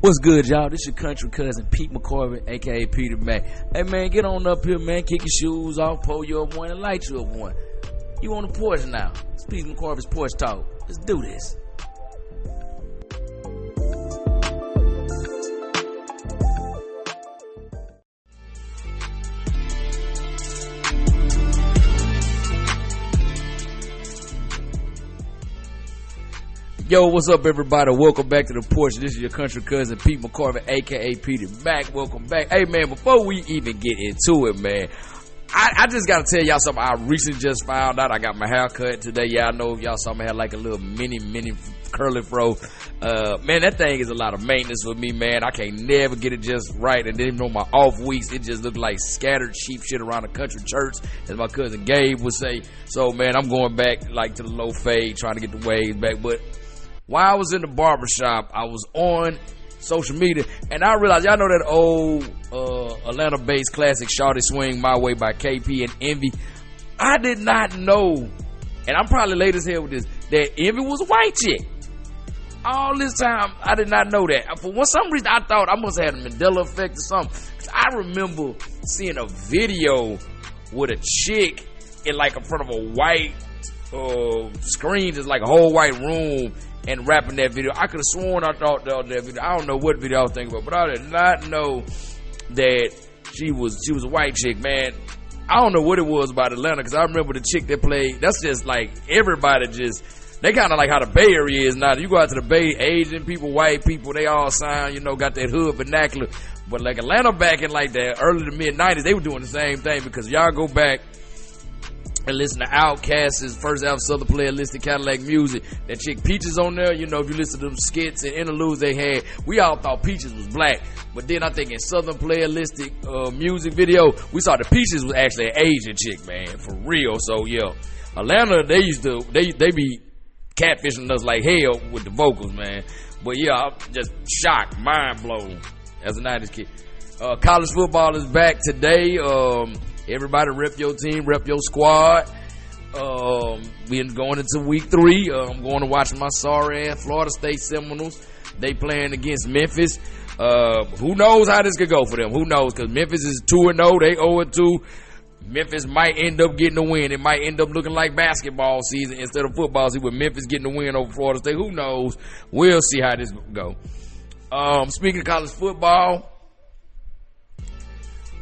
What's good, y'all? This your country cousin, Pete McCorvey, a.k.a. Peter Mac. Hey, man, get on up here, man. Kick your shoes off, pull you up one, and light you up one. You on the porch now. It's Pete McCorvey's Porch Talk. Let's do this. Yo, what's up, everybody? Welcome back to the Porch. This is your country cousin, Pete McCorvey, a.k.a. Peter Mac. Welcome back. Hey, man, before we even get into it, man, I just got to tell y'all something I recently just found out. I got my hair cut today. Y'all know if y'all saw me have like a little mini curly fro. Man, that thing is a lot of maintenance for me, man. I can't never get it just right. And then even on my off weeks, it just look like scattered cheap shit around the country church, as my cousin Gabe would say. So, man, I'm going back like to the low fade, trying to get the waves back. But while I was in the barbershop, I was on social media, and I realized, y'all know that old Atlanta-based classic Shawty Swing My Way by KP and Envy. I did not know, and I'm probably late as hell with this, that Envy was a white chick. All this time, I did not know that. For some reason, I thought I must have had a Mandela effect or something. 'Cause I remember seeing a video with a chick in like in front of a white screen, just like a whole white room, and rapping that video. I could have sworn I thought that video. I don't know what video I was thinking about, but I did not know that she was a white chick, man. I don't know what it was about Atlanta, because I remember the chick that played. That's just like everybody just. They kind of like how the Bay Area is now. You go out to the Bay, Asian people, white people, they all sound, got that hood vernacular. But like Atlanta back in like the early to mid 90s, they were doing the same thing, because y'all go back and listen to Outkast's first album, Southern Playalistic Cadillac Music. That chick Peaches on there, if you listen to them skits and interludes they had, we all thought Peaches was black. But then I think in Southern Playalistic music video, we saw the Peaches was actually an Asian chick, man, for real. So yeah, Atlanta, they be catfishing us like hell with the vocals, man. But yeah, I'm just shocked, mind blown as a 90s kid. College football is back today. Everybody rep your team, rep your squad. We're going into week 3. I'm going to watch my sorry ass Florida State Seminoles. They playing against Memphis. Who knows how this could go for them? Who knows? Because Memphis is 2-0. They 0-2. Memphis might end up getting a win. It might end up looking like basketball season instead of football season, with Memphis getting a win over Florida State. Who knows? We'll see how this go. Speaking of college football,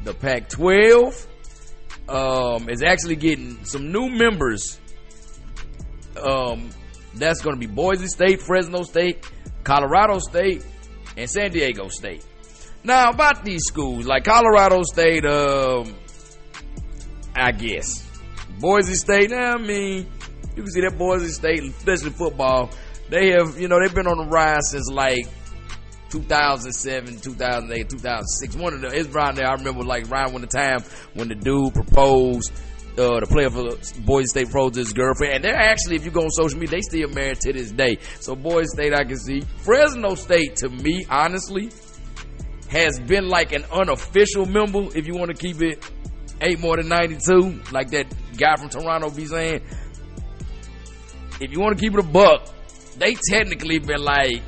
the Pac-12 is actually getting some new members. That's going to be Boise State, Fresno State, Colorado State, and San Diego State. Now, about these schools, like Colorado State, I guess. Boise State, I mean, you can see that Boise State, especially football, they have, they've been on the rise since like 2007, 2008, 2006. One of them, it's around there. I remember like around when the time when the dude proposed, the player for Boise State proposed to his girlfriend. And they're actually, if you go on social media, they still married to this day. So Boise State, I can see. Fresno State, to me, honestly, has been like an unofficial member, if you want to keep it 8 more than 92, like that guy from Toronto be saying. If you want to keep it a buck, they technically been like,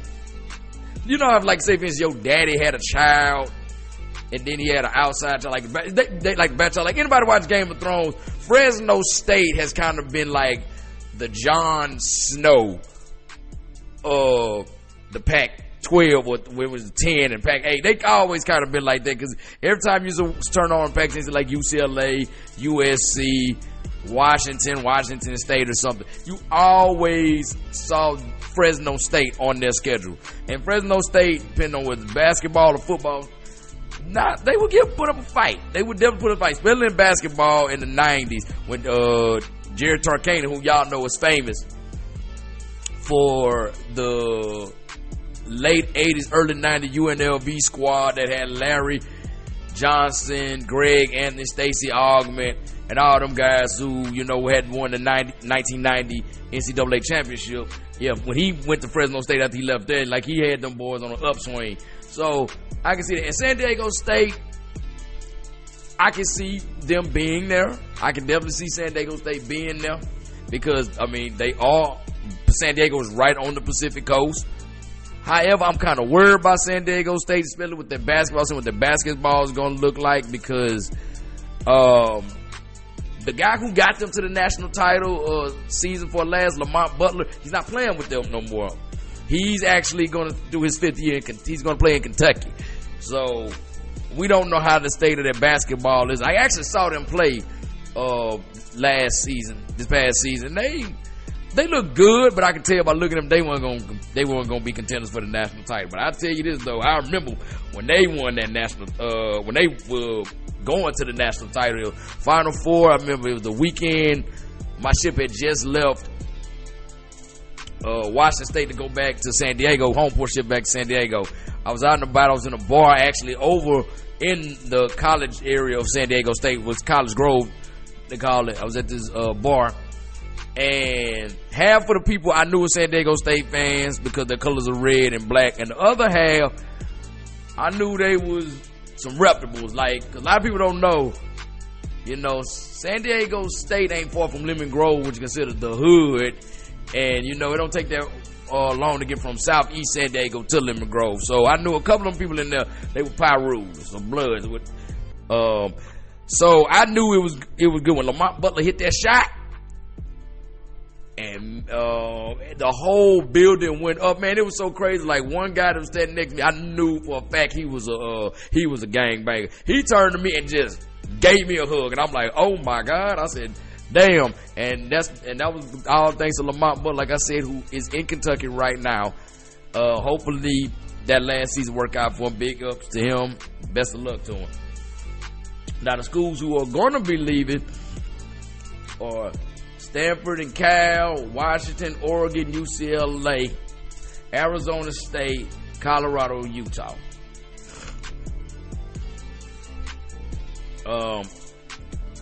if like say for instance your daddy had a child and then he had an outside child, like they like bad child, like anybody watch Game of Thrones, Fresno State has kind of been like the Jon Snow of the Pac-12, or it was 10 and Pac-8. They always kind of been like that, because every time you turn on Pac-10, like UCLA, USC, Washington State or something, you always saw Fresno State on their schedule. And Fresno State, depending on whether it's basketball or football, they would put up a fight. They would definitely put up a fight, especially in basketball in the 90s when Jared Tarkanian, who y'all know is famous for the late 80s, early 90s UNLV squad that had Larry Johnson, Greg Anthony, Stacey Augment, and all them guys who, had won the 1990 NCAA championship. Yeah, when he went to Fresno State after he left there, like he had them boys on an upswing. So I can see that. In San Diego State, I can see them being there. I can definitely see San Diego State being there, because, San Diego is right on the Pacific coast. However, I'm kind of worried about San Diego State, especially with their basketball, seeing what their basketball is going to look like, because the guy who got them to the national title season for last, Lamont Butler, he's not playing with them no more. He's actually going to do his 5th year. He's going to play in Kentucky. So we don't know how the state of their basketball is. I actually saw them play this past season. They look good, but I can tell by looking at them, they weren't going to be contenders for the national title. But I'll tell you this though, I remember when they won that national, when they were going to the national title, Final Four. I remember it was the weekend. My ship had just left Washington State to go back to San Diego, home port ship back to San Diego. I was out and about. I was in a bar actually over in the college area of San Diego State. It was College Grove, they call it. I was at this bar, and half of the people I knew were San Diego State fans because their colors are red and black, and the other half I knew they was some reputables. Like, a lot of people don't know, you know, San Diego State ain't far from Lemon Grove, which is considered the hood. And, you know, it don't take that long to get from southeast San Diego to Lemon Grove. So I knew a couple of them people in there, they were Pyrus or Bloods. So I knew it was good when Lamont Butler hit that shot. And the whole building went up, man. It was so crazy. Like, one guy that was standing next to me, I knew for a fact he was a gangbanger. He turned to me and just gave me a hug, and I'm like, oh my God. I said, damn. And that was all thanks to Lamont Butler, like I said, who is in Kentucky right now. Hopefully that last season worked out for him. Big ups to him. Best of luck to him. Now, the schools who are going to be leaving are Stanford and Cal, Washington, Oregon, UCLA, Arizona State, Colorado, Utah.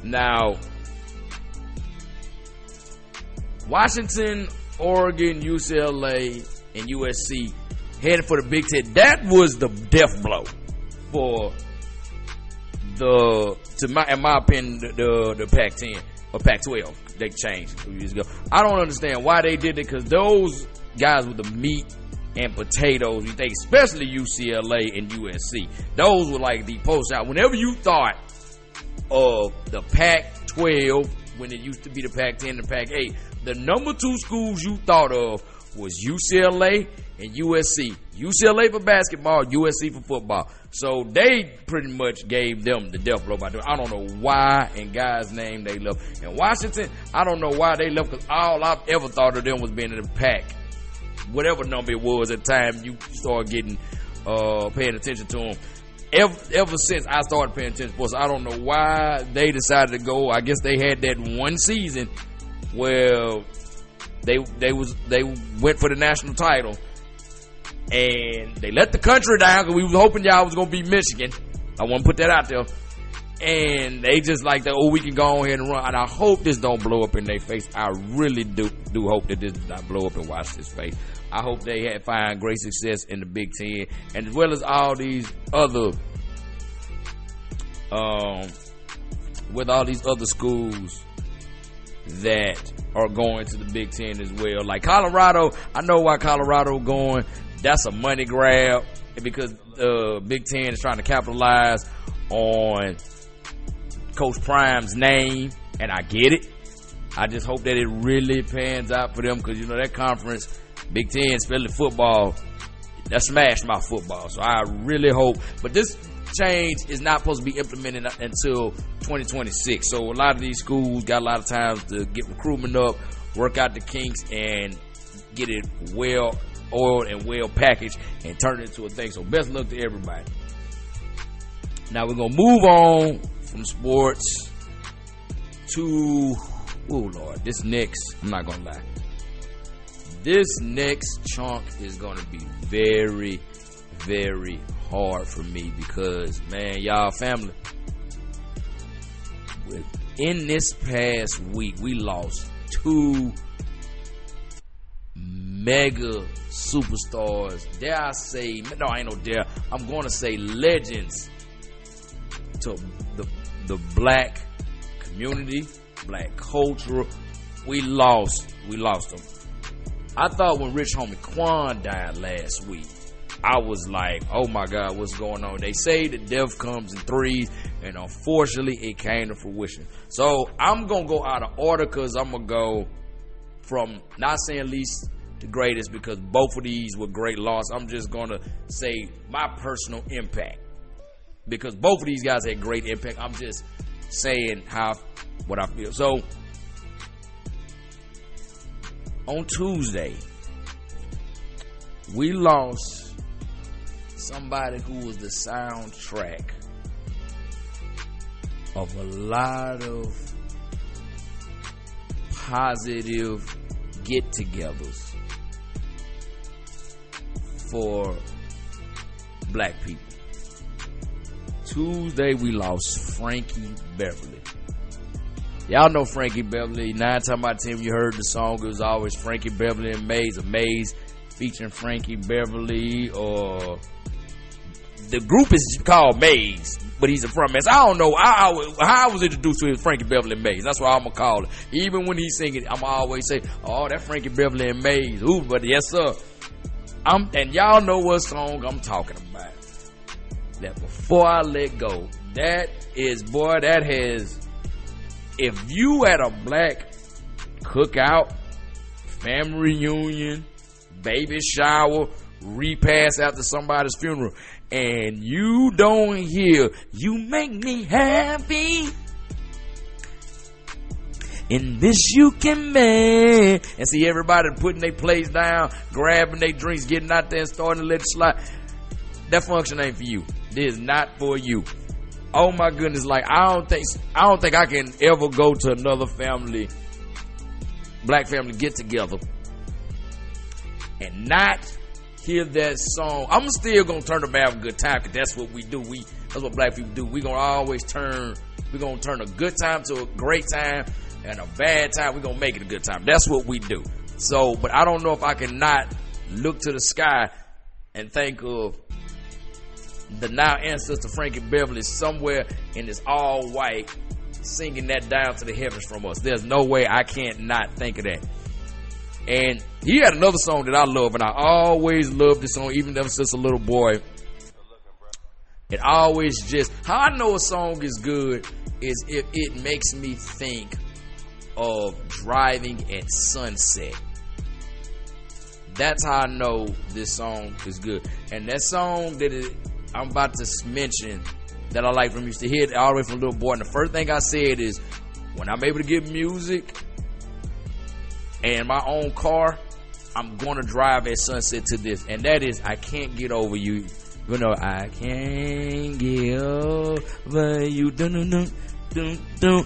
Now, Washington, Oregon, UCLA, and USC headed for the Big Ten. That was the death blow for in my opinion, the Pac-10 or Pac-12. They changed 2 years ago. I don't understand why they did it, because those guys with the meat and potatoes, you think, especially UCLA and USC, those were like the post out. Whenever you thought of the Pac-12, when it used to be the Pac-10 and the Pac-8, the number 2 schools you thought of was UCLA and USC. UCLA for basketball, USC for football. So they pretty much gave them the death blow by doing. I don't know why in God's name they left. And Washington, I don't know why they left, because all I've ever thought of them was being in the pack. Whatever number it was at the time you start getting paying attention to them. Ever since I started paying attention to sports, I don't know why they decided to go. I guess they had that one season where they went for the national title, and they let the country down, because we was hoping y'all was gonna be Michigan. I want to put that out there. And they just like that, we can go ahead and run. And I hope this don't blow up in their face. I really do hope that this does not blow up in Washington's face. I hope they find great success in the Big Ten, and as well as all these other with all these other schools that are going to the Big Ten as well. Like Colorado, I know why Colorado going. That's a money grab, because the Big Ten is trying to capitalize on Coach Prime's name, and I get it. I just hope that it really pans out for them, because you know that conference, Big Ten, especially football, that smashed my football. So I really hope, but this change is not supposed to be implemented until 2026. So a lot of these schools got a lot of time to get recruitment up, work out the kinks, and get it well oiled and well packaged and turn it into a thing. So best luck to everybody. Now we're gonna move on from sports to, oh Lord, this next, I'm not gonna lie, this next chunk is gonna be very, very hard for me, because man, y'all, family, in this past week we lost 2 mega superstars, dare I say, no, I ain't no dare, I'm gonna say legends to the black community, black culture. We lost them. I thought when Rich Homie Quan died last week, I was like, oh my God, what's going on? They say that death comes in threes, and unfortunately it came to fruition. So I'm gonna go out of order, because I'm gonna go from not saying least to greatest, because both of these were great loss. I'm just gonna say my personal impact, because both of these guys had great impact. I'm just saying what I feel. So on Tuesday, we lost somebody who was the soundtrack of a lot of positive get-togethers for black people. Tuesday, we lost Frankie Beverly. Y'all know Frankie Beverly. 9 times out of 10 you heard the song, it was always Frankie Beverly and Maze, or Maze featuring Frankie Beverly, or the group is called Maze, but he's a frontman. So I don't know how I was introduced to him, Frankie Beverly and Maze. That's what I'm gonna call it. Even when he's singing, I'm always say, oh, that Frankie Beverly and Maze. Ooh, but yes sir. And y'all know what song I'm talking about. That Before I Let Go. That has, if you at a black cookout, family reunion, baby shower, repass after somebody's funeral, and you don't hear "You Make Me Happy," in this you can make, and see everybody putting their plates down, grabbing their drinks, getting out there and starting to let it slide, that function ain't for you. This is not for you. Oh my goodness, like I don't think I can ever go to another black family get together and not hear that song. I'm still gonna turn up and have a good time, because that's what we do. That's what black people do. We're gonna turn a good time to a great time, and a bad time we're gonna make it a good time. That's what we do. So, but I don't know if I can not look to the sky and think of the now ancestor Frankie Beverly somewhere in this all white singing that down to the heavens from us. There's no way I can't not think of that. And he had another song that I love, and I always loved this song, even ever since a little boy. It always just, how I know a song is good is if it makes me think of driving at sunset. That's how I know this song is good. And that song that I'm about to mention that I like from, used to hear it all the way from a little boy, and the first thing I said is, when I'm able to get music and my own car, I'm gonna drive at sunset to this, and that is I Can't Get Over You. You know, I can't get over you. Dun, dun, dun, dun, dun.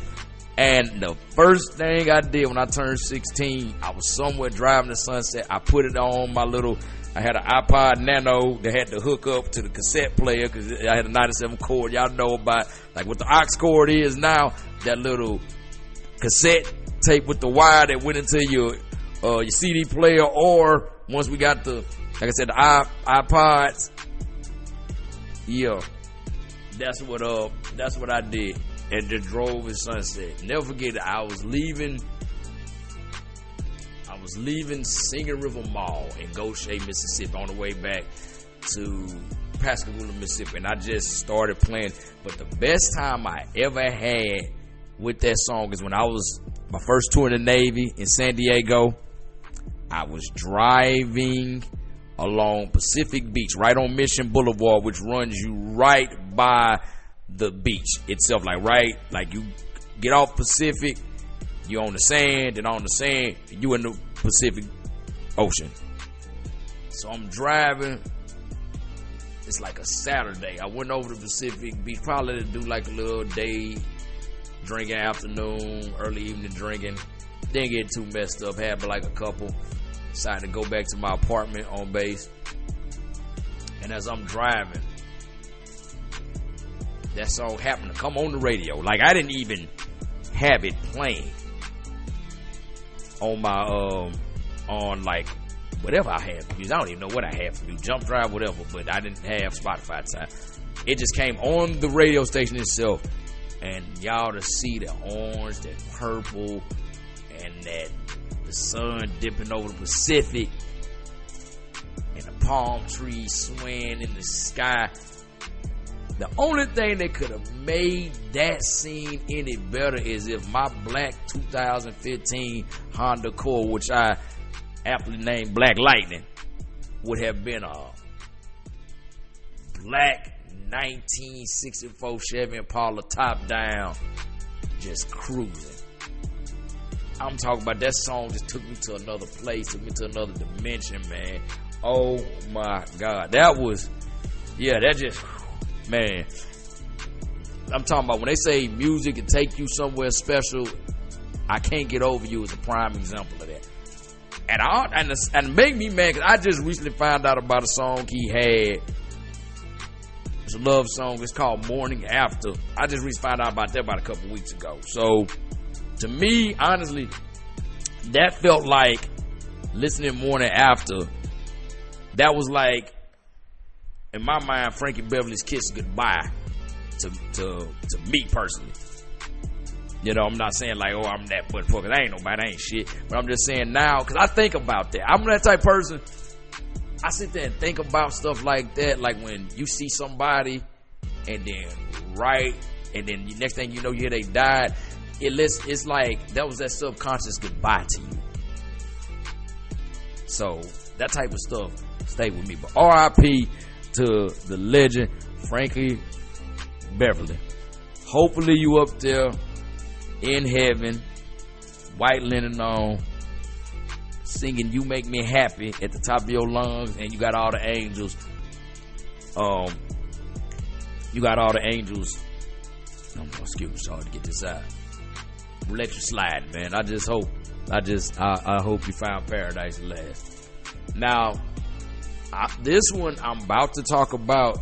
And the first thing I did when I turned 16, I was somewhere driving to sunset. I put it on my little, I had an iPod Nano that had to hook up to the cassette player, because I had a 97 cord. Y'all know about like what the aux cord is now, that little cassette tape with the wire that went into your CD player, or once we got the, like I said, the iPods. Yeah, that's what I did, and just drove at sunset. Never forget it. I was leaving Singing River Mall in Goshen, Mississippi, on the way back to Pascagoula, Mississippi, and I just started playing. But the best time I ever had with that song is when I was my first tour in the Navy in San Diego. I was driving along Pacific Beach, right on Mission Boulevard, which runs you right by the beach itself, like you get off Pacific, you're on the sand, and on the sand you in the Pacific Ocean. So I'm driving, it's like a Saturday. I went over to Pacific Beach, probably to do like a little day drinking, afternoon, early evening drinking. Didn't get too messed up, had like a couple. Decided to go back to my apartment on base, and as I'm driving, that song happened to come on the radio. Like I didn't even have it playing on my on like whatever I had for music. I don't even know what I had for music, Jump Drive, whatever, but I didn't have Spotify at the time. It just came on the radio station itself, and y'all to see the orange, that purple, and that the sun dipping over the Pacific, and the palm trees swaying in the sky. The only thing that could have made that scene any better is if my black 2015 Honda Accord, which I aptly named Black Lightning, would have been a black 1964 Chevy Impala top down, just cruising. I'm talking about that song just took me to another place, took me to another dimension, man. Oh my God. That just, man. I'm talking about when they say music can take you somewhere special, I Can't Get Over You is a prime example of that. And it made me mad because I just recently found out about a song he had. It's a love song. It's called Morning After. I just recently found out about that about a couple weeks ago. So, to me, honestly, that felt like listening Morning After. That was like, in my mind, Frankie Beverly's Kiss Goodbye to me personally. You know, I'm not saying like, oh, I'm that butt fucker. I ain't nobody, I ain't shit. But I'm just saying now, because I think about that. I'm that type of person. I sit there and think about stuff like that. Like when you see somebody and then and then the next thing you know, you hear they died. It's like that was that subconscious goodbye to you. So that type of stuff stay with me. But R.I.P. to the legend Frankie Beverly. Hopefully you up there in heaven, white linen on, singing "You Make Me Happy" at the top of your lungs, and you got all the angels. You got all the angels. Excuse me, sorry to get this out. Let you slide, man. I hope you found paradise at last. Now, this one I'm about to talk about,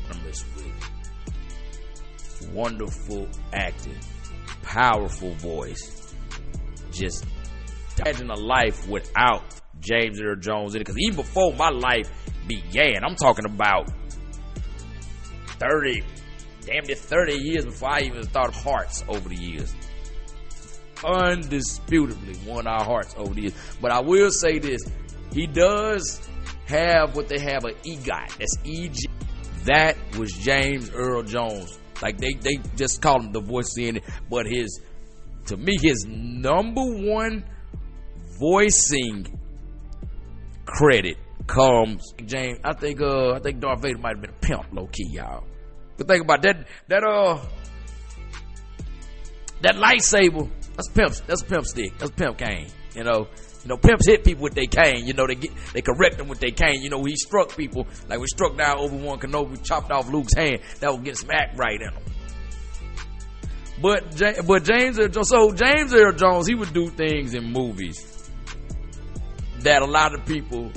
I'm just with wonderful acting, powerful voice. Just imagine a life without James Earl Jones in it. Because even before my life began, I'm talking about 30 years before I even thought of Hearts over the years. Undisputably won our hearts over the years. But I will say this, he does have what they have, an EGOT. That's EG. That was James Earl Jones. Like they just call him the voice in it. But to me, his number one voicing credit comes James. I think Darth Vader might have been a pimp, low key, y'all. But think about that lightsaber. That's a pimp stick. That's a pimp cane. You know, pimps hit people with their cane. You know, they correct them with their cane. You know, he struck people like we struck down Obi-Wan Kenobi, chopped off Luke's hand. That would get some act right in them. But James Earl Jones, he would do things in movies that a lot of people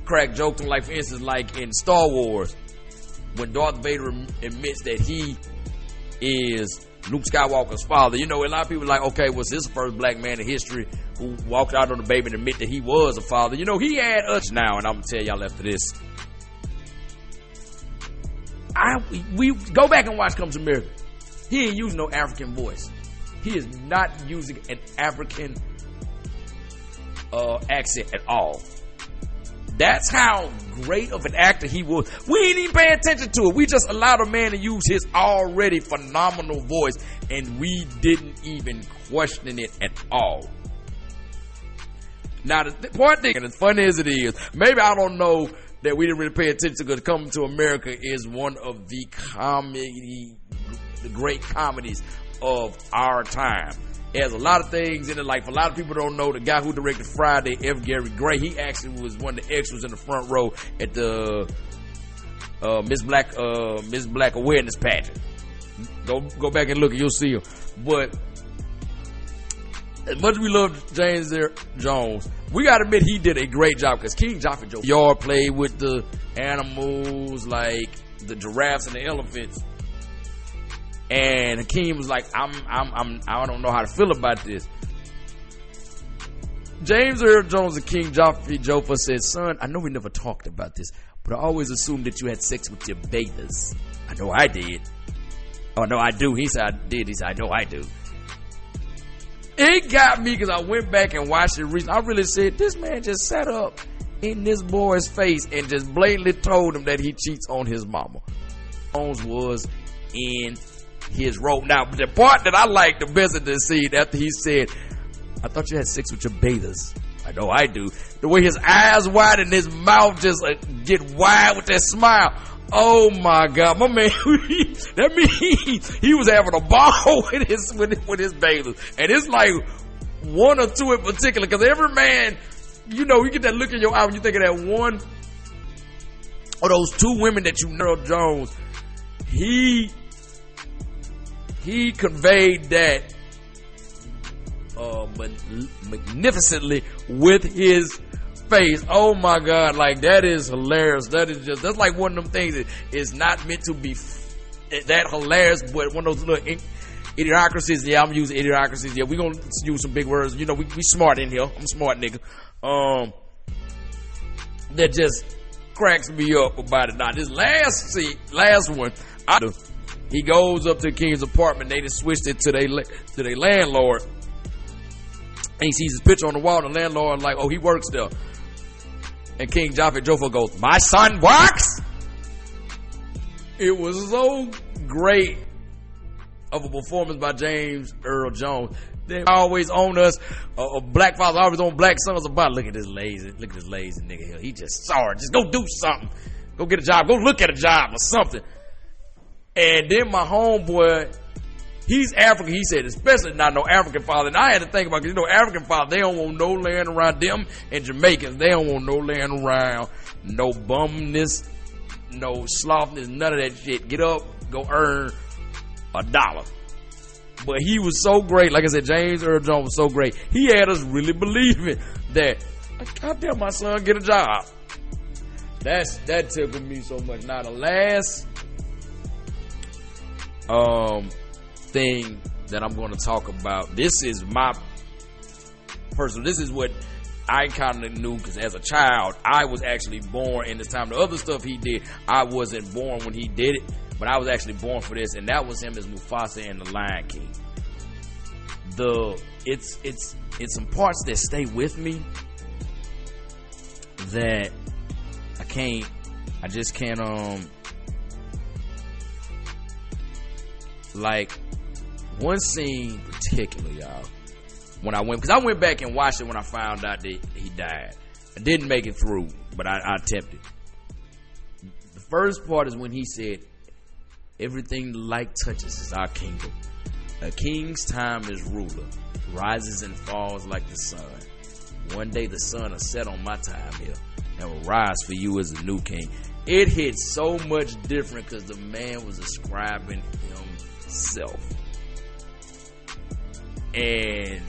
crack jokes on. Like for instance, like in Star Wars, when Darth Vader admits that he is Luke Skywalker's father. You know, a lot of people are like, okay, was this the first black man in history who walked out on the baby and admit that he was a father? You know, he had us now, and I'm gonna tell y'all after this. We go back and watch Comes America. He ain't using no African voice. He is not using an African accent at all. That's how great of an actor he was. We ain't even pay attention to it. We just allowed a man to use his already phenomenal voice, and we didn't even question it at all. Now, the point thing, and as funny as it is, maybe I don't know that we didn't really pay attention because Coming to America is one of the great comedies of our time. It has a lot of things in it. Like, for a lot of people don't know, the guy who directed Friday, F. Gary Gray, he actually was one of the extras in the front row at the Miss Black awareness pageant. Go back and look and you'll see him. But as much as we love James Earl Jones, we gotta admit he did a great job, because King Joffrey Jr. played with the animals like the giraffes and the elephants. And Hakeem was like, I don't know how to feel about this. James Earl Jones and King Joffrey Joffa said, son, I know we never talked about this, but I always assumed that you had sex with your bathers. I know I did. Oh, no, I do. He said I did. He said, I know I do. It got me because I went back and watched it recently. I really said, this man just sat up in this boy's face and just blatantly told him that he cheats on his mama. Jones was in his role. Now, the part that I like the best of this scene after he said, I thought you had sex with your bathers. I know I do. The way his eyes wide and his mouth just get wide with that smile. Oh my God, my man, that means he was having a ball with his bathers. And it's like one or two in particular, because every man, you know, you get that look in your eye when you think of that one or those two women that you know, Jones. He conveyed that magnificently with his face. Oh my God, like that is hilarious. That's like one of them things that is not meant to be that hilarious, but one of those little idiocracies. Yeah, I'm using idiocracies. Yeah, we gonna use some big words. You know, we smart in here. I'm a smart nigga. That just cracks me up about it. Now this last one, he goes up to King's apartment. They just switched it to their landlord. And he sees his picture on the wall. And the landlord like, oh, he works there. And King Joffer goes, my son works? It was so great of a performance by James Earl Jones. They always own us. Black fathers always own black sons. About look at this lazy nigga here. He just sorry. Just go do something. Go get a job. Go look at a job or something. And then my homeboy, he's African. He said, especially not no African father. And I had to think about, because you know, African father, they don't want no land around them. And Jamaicans, they don't want no land around no bumness, no slothness, none of that shit. Get up, go earn $1. But he was so great. Like I said, James Earl Jones was so great. He had us really believing that, I tell my son get a job. That tickled me so much. Now the last thing that I'm going to talk about, this is my personal, this is what I kind of knew, because as a child I was actually born in this time. The other stuff he did, I wasn't born when he did it, but I was actually born for this, and that was him as Mufasa in The Lion King. It's some parts that stay with me that I just can't like one scene particular, y'all, when I went back and watched it when I found out that he died. I didn't make it through, but I attempted. The first part is when he said, everything the light touches is our kingdom. A king's time is ruler, rises and falls like the sun. One day the sun will set on my time here and will rise for you as a new king. It hit so much different because the man was ascribing himself. And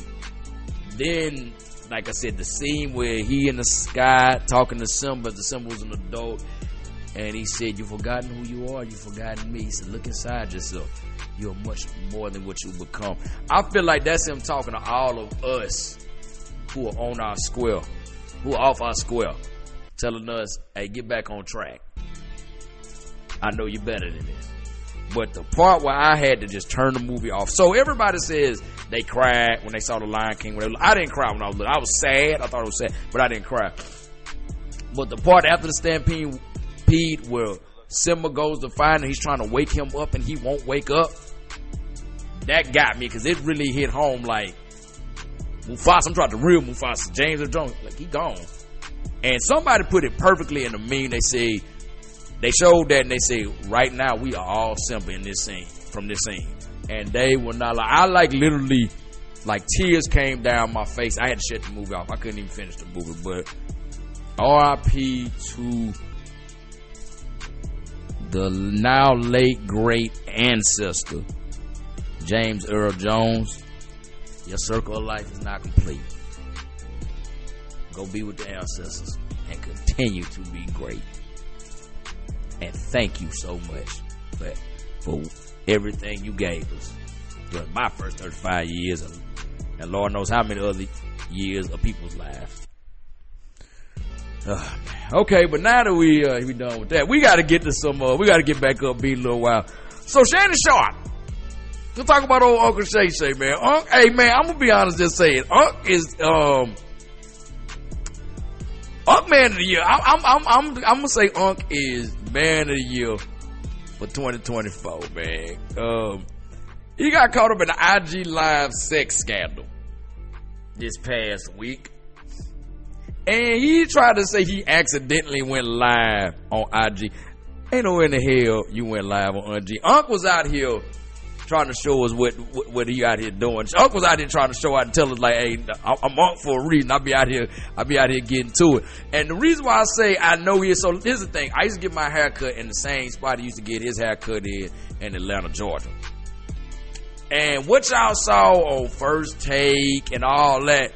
then, like I said, the scene where he in the sky talking to Simba, the Simba was an adult, and he said, you've forgotten who you are, you've forgotten me. He said, look inside yourself. You're much more than what you become. I feel like that's him talking to all of us who are on our square, who are off our square, telling us, hey, get back on track. I know you're better than this. But the part where I had to just turn the movie off. So everybody says they cried when they saw The Lion King. I didn't cry when I was little. I was sad. I thought it was sad, but I didn't cry. But the part after the stampede where Simba goes to find him, he's trying to wake him up and he won't wake up, that got me, because it really hit home. Like, Mufasa, I'm trying to real Mufasa, James Earl Jones, like, he gone. And somebody put it perfectly in the meme. They say, they showed that and they say, right now we are all Simba in this scene, from this scene. And they were not like, I like literally, like tears came down my face. I had to shut the movie off. I couldn't even finish the movie. But R.I.P. to the now late great ancestor, James Earl Jones. Your circle of life is not complete. Go be with the ancestors and continue to be great. And thank you so much for everything you gave us during my first 35 years, and Lord knows how many other years of people's lives. Okay, but now that we done with that, we got to get to some. We got to get back up, beat a little while. So Shannon Sharp, let's talk about old Uncle Shay Shay, man. Hey man, I'm gonna be honest, just saying, Unc is Unc man of the year. I'm gonna say Unc is man of the year for 2024, man. He got caught up in the IG Live sex scandal this past week. And he tried to say he accidentally went live on IG. Ain't no in the hell you went live on IG. Unc was out here trying to show us what he out here doing. Unc was out here trying to show out and tell us like, hey, I'm Unc for a reason. I'll be out here getting to it. And the reason why I say I know he is, so here's the thing. I used to get my haircut in the same spot he used to get his haircut in Atlanta, Georgia. And what y'all saw on First Take and all that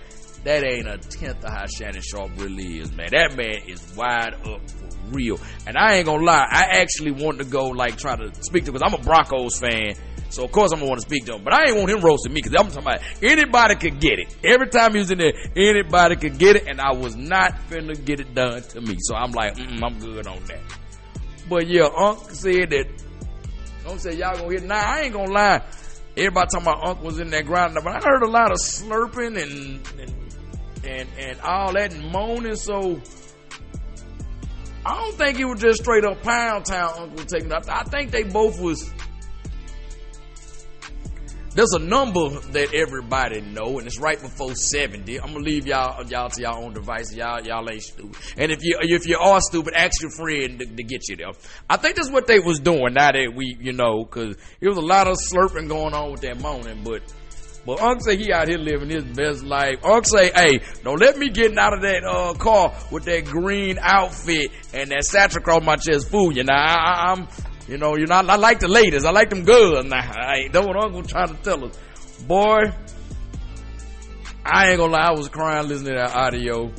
ain't a tenth of how Shannon Sharp really is, man. That man is wide up for real. And I ain't gonna lie, I actually wanted to go like try to speak to him because I'm a Broncos fan. So of course I'm gonna want to speak to him. But I ain't want him roasting me because I'm talking about anybody could get it. Every time he was in there, anybody could get it. And I was not finna get it done to me. So I'm like, I'm good on that. But yeah, Unc said that. Unc said y'all gonna hit. Nah, I ain't gonna lie. Everybody talking about Unc was in that ground, but I heard a lot of slurping and all that and moaning. So I don't think it was just straight up Pound Town Unc was taking it. I think they both was. There's a number that everybody know, and it's right before 70. I'm gonna leave y'all to y'all own device. Y'all ain't stupid. And if you are stupid, ask your friend to get you there. I think that's what they was doing. Now that we, because there was a lot of slurping going on with that moaning. But Unc say he out here living his best life. Unc say, hey, don't let me getting out of that car with that green outfit and that satchel across my chest fool you. Now I'm. I like the ladies. I like them girls. Now, that's what Uncle trying to tell us. Boy, I ain't gonna lie. I was crying listening to that audio.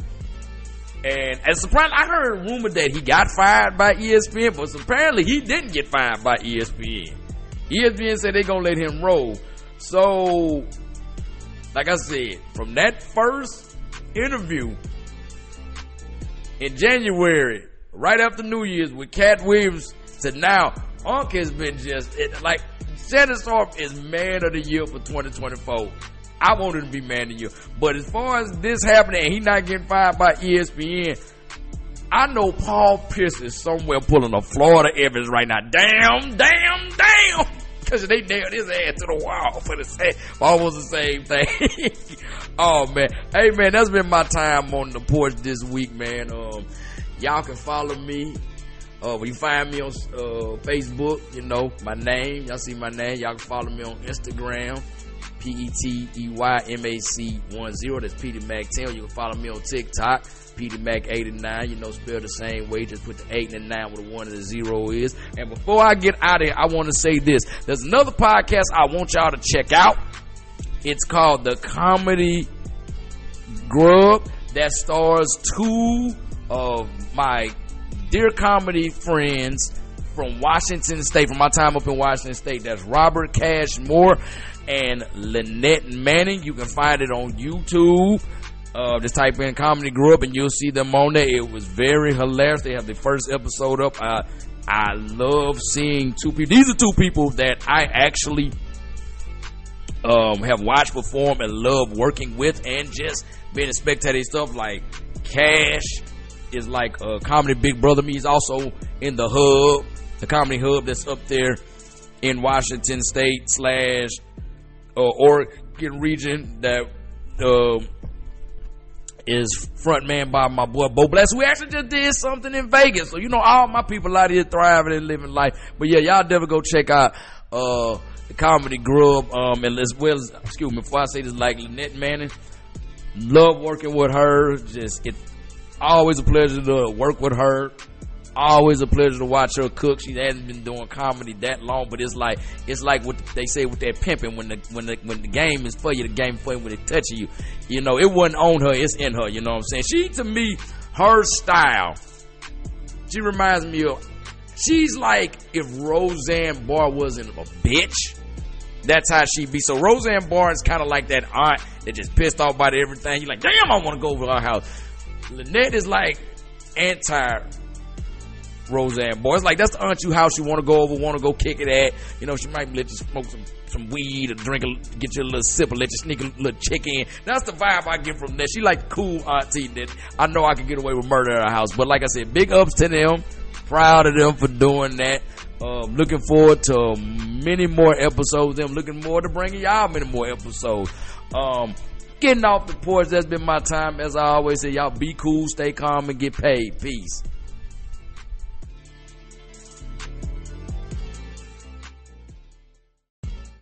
And surprised, I heard a rumor that he got fired by ESPN, but apparently he didn't get fired by ESPN. ESPN said they gonna let him roll. So, like I said, from that first interview in January, right after New Year's with Cat Williams, to now, Unc has been like Shannon Sharp is man of the year for 2024. I want him to be man of the year. But as far as this happening and he not getting fired by ESPN, I know Paul Pierce is somewhere pulling a Florida Evans right now. Damn. Because they nailed his ass to the wall for almost the same thing. Oh, man. Hey, man, that's been my time on the porch this week, man. Y'all can follow me. You find me on Facebook, my name. Y'all see my name. Y'all can follow me on Instagram, PETYMAC10. That's Petey Mac 10. You can follow me on TikTok, Petey Mac 89. Spell the same way. Just put the 8 and the 9 with the 1 and the 0 is. And before I get out of here, I want to say this. There's another podcast I want y'all to check out. It's called The Comedy Grub. That stars two of my dear comedy friends from Washington State, from my time up in Washington State. That's Robert Cashmore and Lynette Manning. You can find it on YouTube. Just type in Comedy Group and you'll see them on there. It was very hilarious. They have the first episode up. I love seeing two people. These are two people that I actually have watched perform and love working with and just being a spectator stuff. Like Cash is like a comedy big brother me. He's also in the hub, the comedy hub that's up there in Washington State / Oregon region that is front man by my boy Bo Bless. We actually just did something in Vegas, so all my people out here thriving and living life. But yeah, y'all never go check out the Comedy Grub, and as well as, excuse me, before I say this, like Lynette Manning, love working with her. It's always a pleasure to work with her. Always a pleasure to watch her cook. She hasn't been doing comedy that long, but it's like what they say with that pimping. When the game is for you, the game for you. When it touches you, it wasn't on her. It's in her. You know what I'm saying? She, to me, her style. She reminds me of. She's like if Roseanne Barr wasn't a bitch. That's how she be. So Roseanne Barr is kind of like that aunt that just pissed off about everything. You're like, damn, I want to go over her house. Lynette is like anti Roseanne boy. It's like that's the aunt you house you want to go over, want to go kick it at. You know, she might let you smoke some weed or get you a little sip or let you sneak a little chick in. That's the vibe I get from that. She like cool auntie that I know I can get away with murder at her house. But like I said, big ups to them. Proud of them for doing that. Looking forward to many more episodes. Them looking forward to bringing y'all many more episodes. Getting off the porch, that's been my time. As I always say, y'all be cool, stay calm, and get paid. Peace.